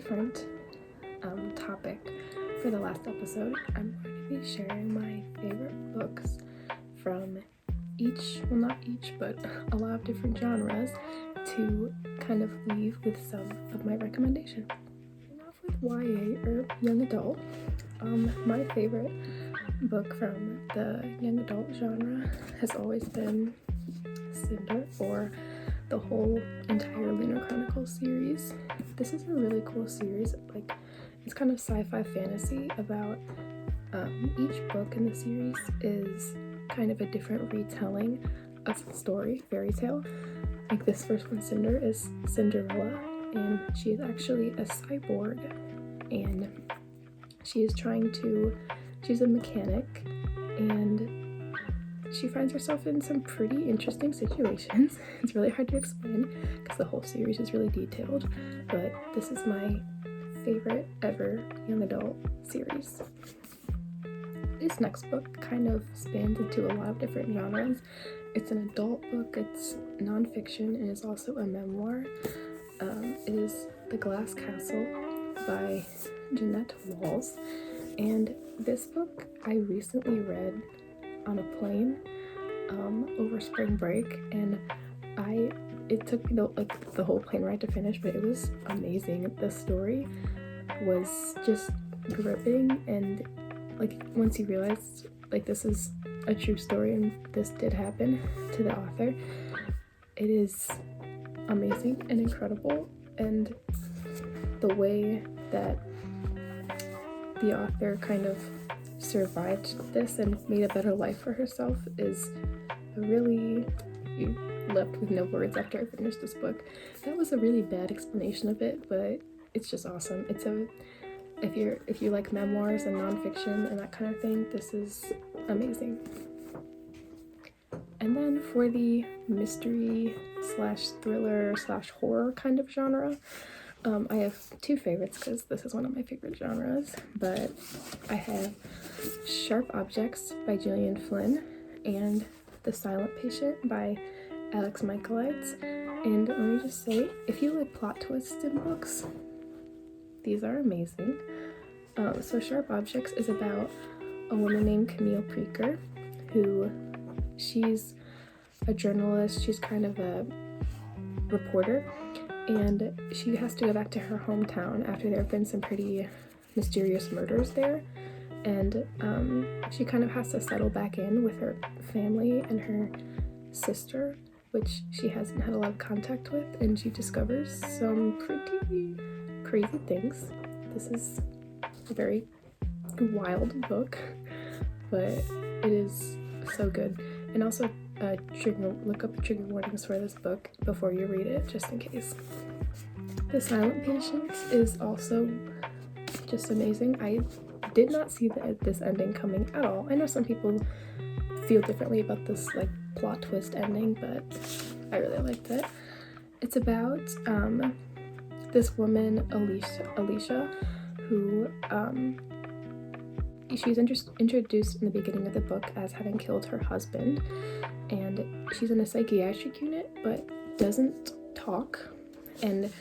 different topic for the last episode. I'm going to be sharing my favorite books from not each, but a lot of different genres to kind of leave with some of my recommendations. Starting off with YA or young adult, my favorite book from the young adult genre has always been Cinder, or the whole entire Lunar Chronicles series. This is a really cool series. Like, it's kind of sci-fi fantasy about each book in the series is kind of a different retelling of the story, fairy tale. Like this first one, Cinder, is Cinderella, and she is actually a cyborg, and she's a mechanic, and she finds herself in some pretty interesting situations. It's really hard to explain because the whole series is really detailed, but this is my favorite ever young adult series. This next book kind of spans into a lot of different genres. It's an adult book, it's nonfiction, and it's also a memoir. It is The Glass Castle by Jeanette Walls, and this book I recently read on a plane over spring break, and it took me the whole plane ride to finish, but it was amazing. The story was just gripping, and like once you realized like this is a true story and this did happen to the author, it is amazing and incredible, and the way that the author kind of survived this and made a better life for herself is really, you left with no words after I finished this book. That was a really bad explanation of it, but it's just awesome. If you like memoirs and nonfiction and that kind of thing, this is amazing. And then for the mystery / thriller / horror kind of genre, I have two favorites because this is one of my favorite genres, but I have Sharp Objects by Gillian Flynn and The Silent Patient by Alex Michaelides. And let me just say, if you like plot twists in books, these are amazing. So Sharp Objects is about a woman named Camille Preaker, who she's a journalist, she's kind of a reporter, and she has to go back to her hometown after there have been some pretty mysterious murders there, and she kind of has to settle back in with her family and her sister, which she hasn't had a lot of contact with, and she discovers some pretty crazy things. This is a very wild book, but it is so good. And also look up trigger warnings for this book before you read it, just in case. The Silent Patient is also just amazing. I did not see this ending coming at all. I know some people feel differently about this like plot twist ending, but I really liked it. It's about this woman, Alicia, who she's introduced in the beginning of the book as having killed her husband, and she's in a psychiatric unit but doesn't talk. And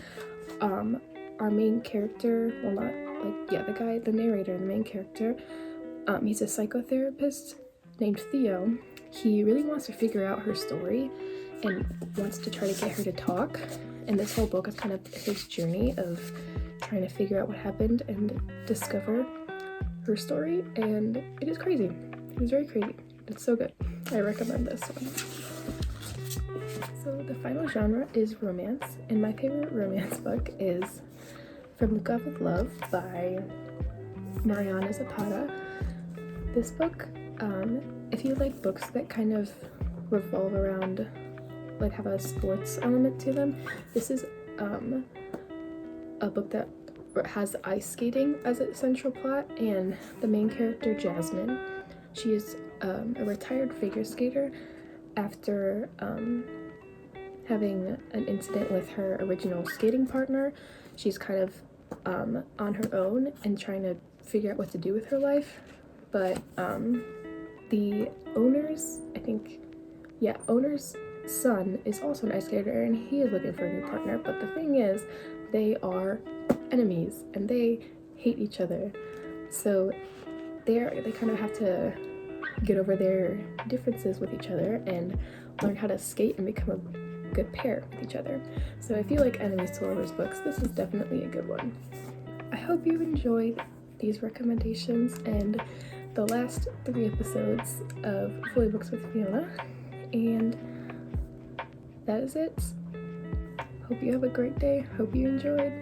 our main character, the narrator, the main character, he's a psychotherapist named Theo. He really wants to figure out her story and wants to try to get her to talk, and this whole book is kind of his journey of trying to figure out what happened and discover her story, and it is crazy. It is very crazy. It's so good. I recommend this one. So the final genre is romance, and my favorite romance book is From the God with Love by Mariana Zapata. This book, if you like books that kind of revolve around, like have a sports element to them, this is a book that has ice skating as its central plot, and the main character, Jasmine, she is a retired figure skater after having an incident with her original skating partner. She's kind of on her own and trying to figure out what to do with her life, but the owner's son is also an ice skater, and he is looking for a new partner, but the thing is, they are enemies and they hate each other. So they kind of have to get over their differences with each other and learn how to skate and become a good pair with each other. So if you like enemies to lovers books, this is definitely a good one. I hope you enjoyed these recommendations and the last 3 episodes of Fully Books with Fiona, and that is it. Hope you have a great day. Hope you enjoyed.